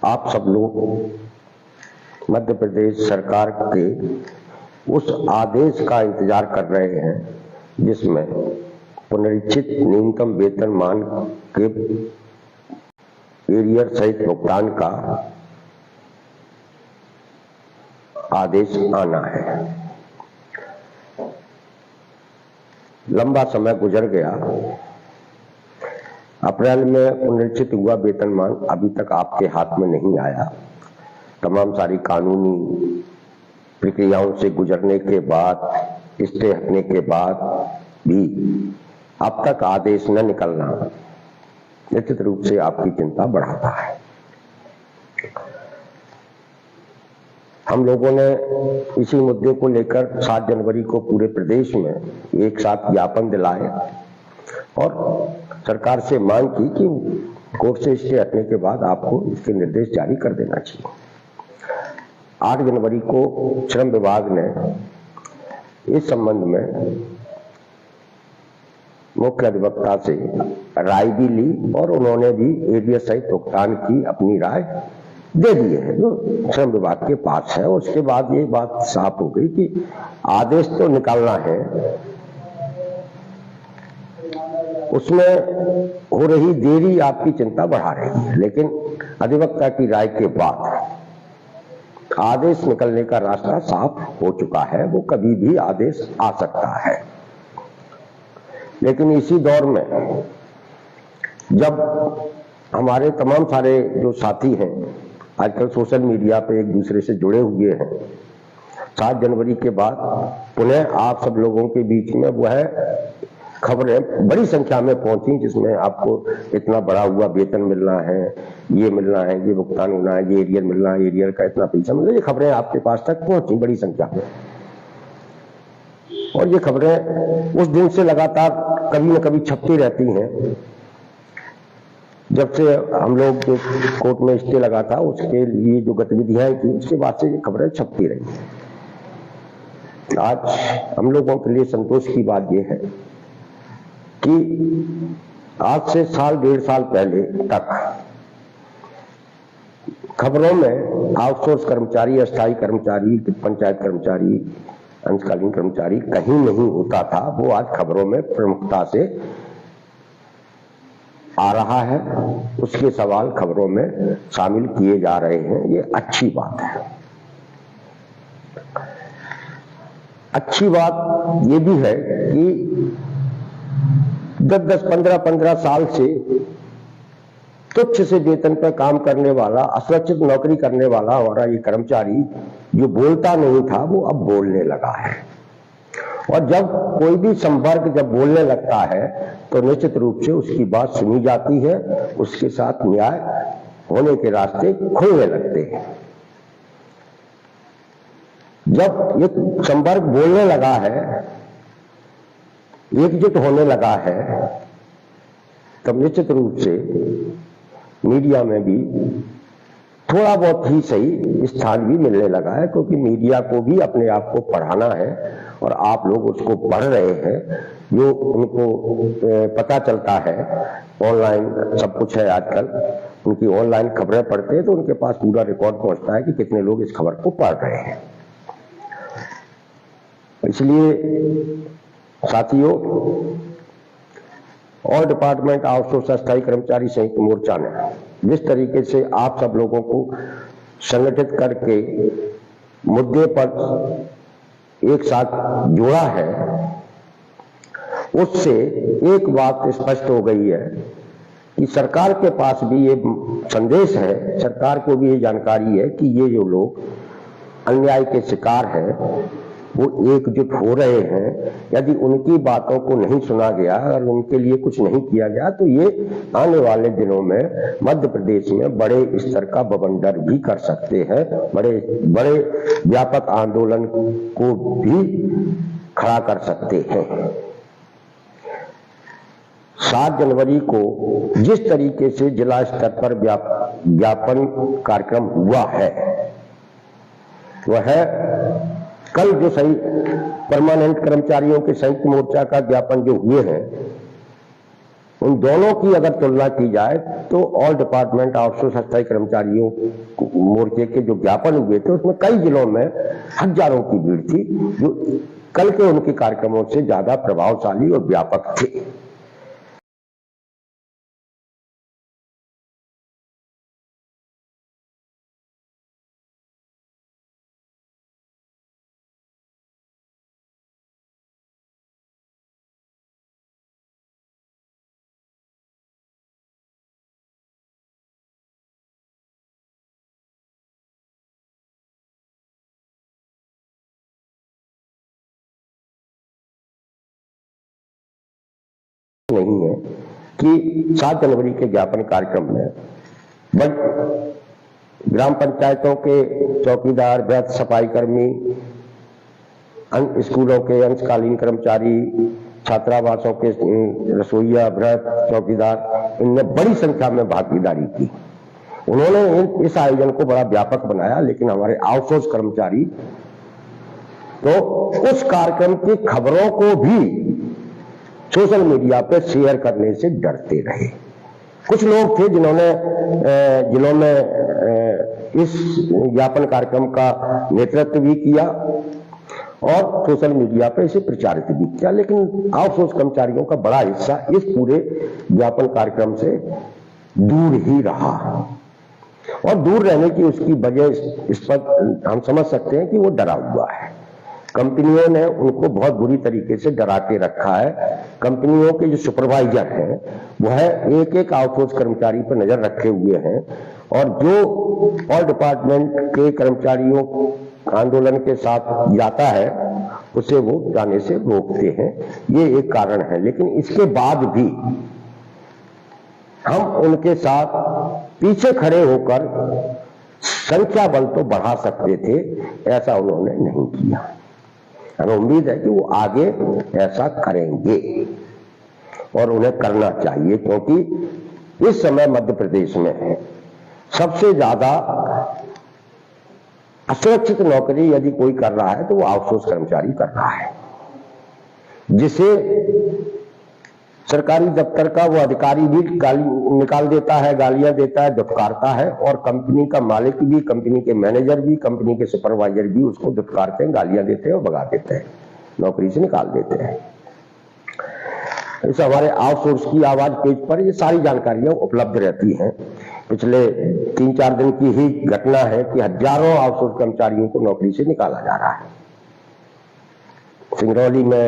आप सब लोग मध्य प्रदेश सरकार के उस आदेश का इंतजार कर रहे हैं जिसमें पुनरीक्षित न्यूनतम वेतनमान के एरियर सहित भुगतान का आदेश आना है। लंबा समय गुजर गया, अप्रैल में पुनरीक्षित हुआ वेतनमान अभी तक आपके हाथ में नहीं आया। तमाम सारी कानूनी प्रक्रियाओं से गुजरने के बाद, स्टे हटने के बाद भी अब तक आदेश न निकलना निश्चित रूप से आपकी चिंता बढ़ाता है। हम लोगों ने इसी मुद्दे को लेकर 7 जनवरी को पूरे प्रदेश में एक साथ ज्ञापन दिलाए और सरकार से मांग की कि कोर्ट से स्टे हटने के बाद आपको इसके निर्देश जारी कर देना चाहिए। 8 जनवरी को श्रम विभाग ने इस संबंध में मुख्य अधिवक्ता से राय भी ली और उन्होंने भी एरियर सहित भुगतान की अपनी राय दे दी है जो श्रम विभाग के पास है। उसके बाद ये बात साफ हो गई कि आदेश तो निकालना है, उसमें हो रही देरी आपकी चिंता बढ़ा रही है, लेकिन अधिवक्ता की राय के बाद आदेश निकलने का रास्ता साफ हो चुका है। वो कभी भी आदेश आ सकता है। लेकिन इसी दौर में जब हमारे तमाम सारे जो साथी हैं आजकल सोशल मीडिया पे एक दूसरे से जुड़े हुए हैं, 7 जनवरी के बाद पुनः आप सब लोगों के बीच में वह खबरें बड़ी संख्या में पहुंची जिसमें आपको इतना बड़ा हुआ वेतन मिलना है, ये मिलना है, ये भुगतान होना है, ये एरियर मिलना है, एरियर का इतना पैसा मिलना है। ये खबरें आपके पास तक पहुंची बड़ी संख्या में और ये खबरें उस दिन से लगातार कभी न कभी छपती रहती हैं। जब से हम लोग जो कोर्ट में स्टे लगा था उसके लिए जो गतिविधियां की उसके बाद से ये खबरें छपती रही। आज हम लोगों के लिए संतोष की बात यह है कि आज से साल 1.5 साल पहले तक खबरों में आउटसोर्स कर्मचारी, अस्थायी कर्मचारी, पंचायत कर्मचारी, अंशकालीन कर्मचारी कहीं नहीं होता था। वो आज खबरों में प्रमुखता से आ रहा है, उसके सवाल खबरों में शामिल किए जा रहे हैं। ये अच्छी बात है। अच्छी बात ये भी है कि 10-10, 15-15 साल से तुच्छ से वेतन पर काम करने वाला, असुरक्षित नौकरी करने वाला हमारा ये कर्मचारी जो बोलता नहीं था वो अब बोलने लगा है। और जब कोई भी संपर्क जब बोलने लगता है तो निश्चित रूप से उसकी बात सुनी जाती है, उसके साथ न्याय होने के रास्ते खुलने लगते हैं। जब ये संपर्क बोलने लगा है, एकजुट होने लगा है, तब निश्चित रूप से मीडिया में भी थोड़ा बहुत ही सही स्थान भी मिलने लगा है, क्योंकि मीडिया को भी अपने आप को पढ़ाना है और आप लोग उसको पढ़ रहे हैं। जो उनको पता चलता है, ऑनलाइन सब कुछ है आजकल, उनकी ऑनलाइन खबरें पढ़ते हैं तो उनके पास पूरा रिकॉर्ड पहुंचता है कि कितने लोग इस खबर को पढ़ रहे हैं। इसलिए साथियों, ऑल डिपार्टमेंट आउटसोर्स अस्थायी कर्मचारी संयुक्त मोर्चा ने जिस तरीके से आप सब लोगों को संगठित करके मुद्दे पर एक साथ जोड़ा है, उससे एक बात स्पष्ट हो गई है कि सरकार के पास भी ये संदेश है, सरकार को भी ये जानकारी है कि ये जो लोग अन्याय के शिकार हैं वो एकजुट हो रहे हैं। यदि उनकी बातों को नहीं सुना गया और उनके लिए कुछ नहीं किया गया तो ये आने वाले दिनों में मध्य प्रदेश में बड़े स्तर का बवंडर भी कर सकते हैं, बड़े व्यापक आंदोलन को भी खड़ा कर सकते हैं। 7 जनवरी को जिस तरीके से जिला स्तर पर ज्ञापन कार्यक्रम हुआ है, वह कल जो सही परमानेंट कर्मचारियों के संयुक्त मोर्चा का ज्ञापन जो हुए हैं उन दोनों की अगर तुलना की जाए तो ऑल डिपार्टमेंट आउटसोर्स अस्थायी कर्मचारियों मोर्चे के जो ज्ञापन हुए थे उसमें कई जिलों में हजारों की भीड़ थी, जो कल के उनके कार्यक्रमों से ज्यादा प्रभावशाली और व्यापक थे। नहीं है कि 7 जनवरी के ज्ञापन कार्यक्रम में ग्राम पंचायतों के चौकीदार, वृद्ध सफाई कर्मी, स्कूलों के अंशकालीन कर्मचारी, छात्रावासों के रसोइया, वृद्ध चौकीदार, इनने बड़ी संख्या में भागीदारी की। उन्होंने इस आयोजन को बड़ा व्यापक बनाया, लेकिन हमारे आउटसोर्स कर्मचारी तो उस कार्यक्रम की खबरों को भी सोशल मीडिया पर शेयर करने से डरते रहे। कुछ लोग थे जिन्होंने जिलों में इस ज्ञापन कार्यक्रम का नेतृत्व भी किया और सोशल मीडिया पर इसे प्रचारित भी किया, लेकिन आउटसोर्स कर्मचारियों का बड़ा हिस्सा इस पूरे ज्ञापन कार्यक्रम से दूर ही रहा। और दूर रहने की उसकी वजह इस पर हम समझ सकते हैं कि वो डरा हुआ है। कंपनियों ने उनको बहुत बुरी तरीके से डरा के रखा है। कंपनियों के जो सुपरवाइजर हैं वह एक एक आउटसोर्स कर्मचारी पर नजर रखे हुए हैं और जो ऑल डिपार्टमेंट के कर्मचारियों आंदोलन के साथ जाता है उसे वो जाने से रोकते हैं। ये एक कारण है, लेकिन इसके बाद भी हम उनके साथ पीछे खड़े होकर संख्या बल तो बढ़ा सकते थे, ऐसा उन्होंने नहीं किया। हमें उम्मीद है कि वो आगे ऐसा करेंगे और उन्हें करना चाहिए, क्योंकि इस समय मध्य प्रदेश में सबसे ज्यादा असुरक्षित नौकरी यदि कोई कर रहा है तो वो आउटसोर्स कर्मचारी कर रहा है, जिसे सरकारी दफ्तर का वो अधिकारी भी निकाल देता है, गालियां देता है, दुत्कारता है, और कंपनी का मालिक भी, कंपनी के मैनेजर भी, कंपनी के सुपरवाइजर भी उसको दुत्कारते हैं, गालियां देते हैं और भगा देते हैं, नौकरी से निकाल देते हैं। इस हमारे आउटसोर्स की आवाज पेज पर ये सारी जानकारियां उपलब्ध रहती हैं। पिछले 3-4 दिन की ही घटना है कि हजारों आउटसोर्स कर्मचारियों को नौकरी से निकाला जा रहा है। सिंगरौली में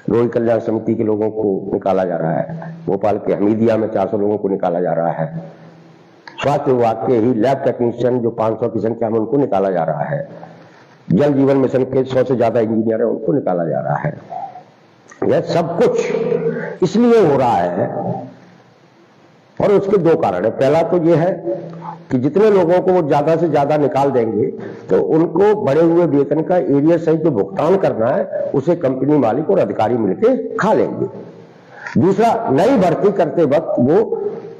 रोही कल्याण समिति के लोगों को निकाला जा रहा है, भोपाल के हमीदिया में 400 लोगों को निकाला जा रहा है, स्वास्थ्य विभाग के ही लैब टेक्नीशियन जो 500 की संख्या में उनको निकाला जा रहा है, जल जीवन मिशन के 100 से ज्यादा इंजीनियर है उनको निकाला जा रहा है। यह सब कुछ इसलिए हो रहा है और उसके 2 कारण है। पहला तो यह है कि जितने लोगों को वो ज्यादा से ज्यादा निकाल देंगे तो उनको बढ़े हुए वेतन का एरिया सहित जो भुगतान करना है उसे कंपनी मालिक और अधिकारी मिलकर खा लेंगे। दूसरा, नई भर्ती करते वक्त वो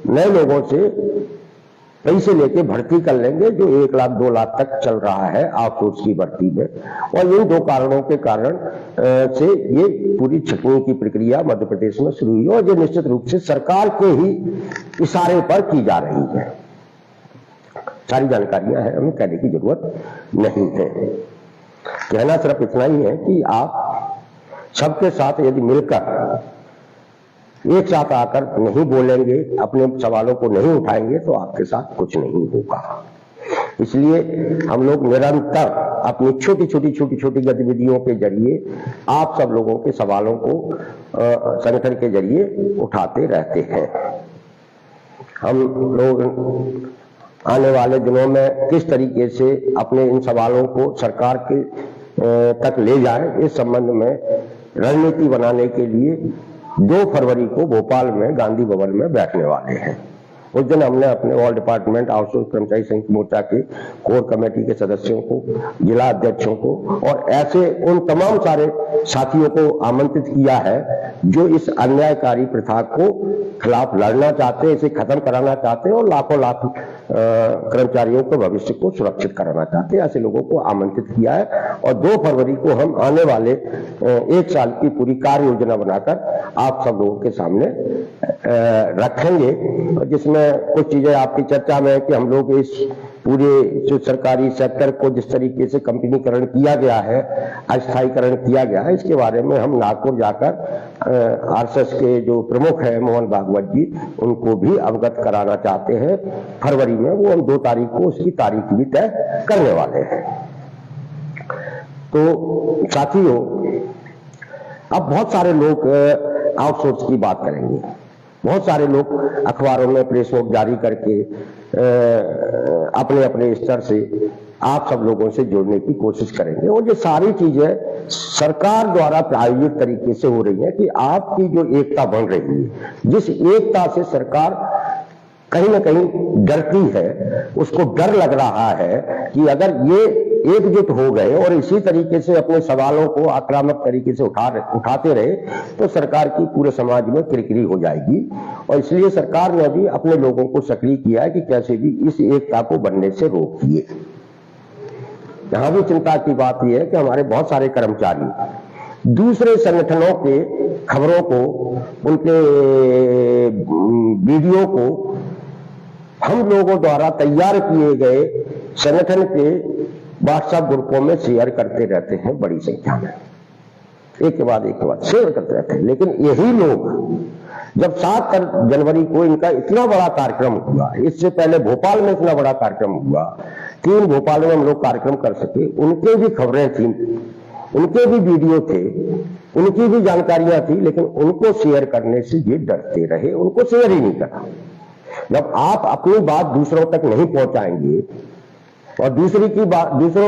नए लोगों से पैसे लेके भर्ती कर लेंगे जो 1 लाख 2 लाख तक चल रहा है आउटसोर्स की भर्ती में, और इन 2 कारणों के कारण से ये पूरी छटनी की प्रक्रिया मध्य प्रदेश में शुरू हुई और ये निश्चित रूप से सरकार के ही इशारे पर की जा रही है। सारी जानकारियां हैं, हमें कहने की जरूरत नहीं है। कहना सिर्फ इतना ही है कि आप सबके साथ यदि मिलकर एक साथ आकर नहीं बोलेंगे, अपने सवालों को नहीं उठाएंगे तो आपके साथ कुछ नहीं होगा। इसलिए हम लोग निरंतर अपनी छोटी छोटी गतिविधियों के जरिए आप सब लोगों के सवालों को संगठन के जरिए उठाते रहते हैं। हम लोग आने वाले दिनों में किस तरीके से अपने इन सवालों को सरकार के तक ले जाएं, इस संबंध में रणनीति बनाने के लिए 2 फरवरी को भोपाल में गांधी भवन में बैठने वाले हैं। उस दिन हमने अपने ऑल डिपार्टमेंट आउटसोर्स कर्मचारी संयुक्त मोर्चा के कोर कमेटी के सदस्यों को, जिला अध्यक्षों को और ऐसे उन तमाम सारे साथियों को आमंत्रित किया है जो इस अन्यायकारी प्रथा को खिलाफ लड़ना चाहते हैं, इसे खत्म कराना चाहते हैं और लाखों लाख कर्मचारियों के भविष्य को सुरक्षित कराना चाहते हैं। ऐसे लोगों को आमंत्रित किया है और 2 फरवरी को हम आने वाले 1 साल की पूरी कार्य योजना बनाकर आप सब लोगों के सामने रखेंगे, जिसमें कुछ चीजें आपकी चर्चा में है कि हम लोग इस पूरे जो सरकारी सेक्टर को जिस तरीके से कंपनीकरण किया गया है, अस्थायीकरण किया गया है, इसके बारे में हम नागपुर जाकर आरएसएस के जो प्रमुख है मोहन भागवत जी, उनको भी अवगत कराना चाहते हैं। फरवरी में वो हम 2 तारीख को उसकी तारीख भी तय करने वाले हैं। तो साथियों, अब बहुत सारे लोग आउटसोर्स की बात करेंगे, बहुत सारे लोग अखबारों में प्रेस नोट जारी करके अपने अपने स्तर से आप सब लोगों से जुड़ने की कोशिश करेंगे, और ये सारी चीजें सरकार द्वारा प्रायोजित तरीके से हो रही है कि आपकी जो एकता बन रही है, जिस एकता से सरकार कहीं ना कहीं डरती है, उसको डर लग रहा है कि अगर ये एकजुट हो गए और इसी तरीके से अपने सवालों को आक्रामक तरीके से उठाते रहे तो सरकार की पूरे समाज में किरकिरी हो जाएगी। और इसलिए सरकार ने भी अपने लोगों को सक्रिय किया है कि कैसे भी इस एकता को बनने से रोकिए। यहां भी चिंता की बात यह है कि हमारे बहुत सारे कर्मचारी दूसरे संगठनों के खबरों को, उनके वीडियो को हम लोगों द्वारा तैयार किए गए संगठन के व्हाट्सएप ग्रुपों में शेयर करते रहते हैं, बड़ी संख्या में एक के बाद शेयर करते रहते हैं। लेकिन यही लोग जब 7 जनवरी को इनका इतना बड़ा कार्यक्रम हुआ, इससे पहले भोपाल में इतना बड़ा कार्यक्रम हुआ, 3 भोपाल में हम लोग कार्यक्रम कर सके, उनके भी खबरें थी, उनके भी वीडियो थे, उनकी भी जानकारियां थी, लेकिन उनको शेयर करने से ये डरते रहे, उनको शेयर ही नहीं करा। जब आप अपनी बात दूसरों तक नहीं पहुंचाएंगे और दूसरों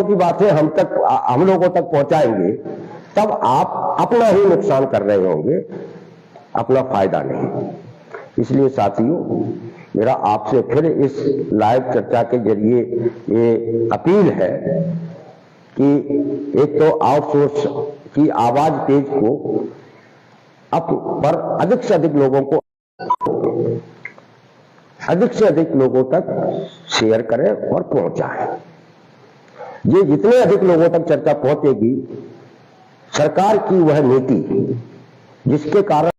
की बातें हम लोगों तक पहुंचाएंगे, तब आप अपना ही नुकसान कर रहे होंगे, अपना फायदा नहीं। इसलिए साथियों, मेरा आपसे फिर इस लाइव चर्चा के जरिए ये अपील है कि एक तो आउटसोर्स की आवाज तेज को पर अधिक से अधिक लोगों तक शेयर करें और पहुंचाएं। ये जितने अधिक लोगों तक चर्चा पहुंचेगी, सरकार की वह नीति जिसके कारण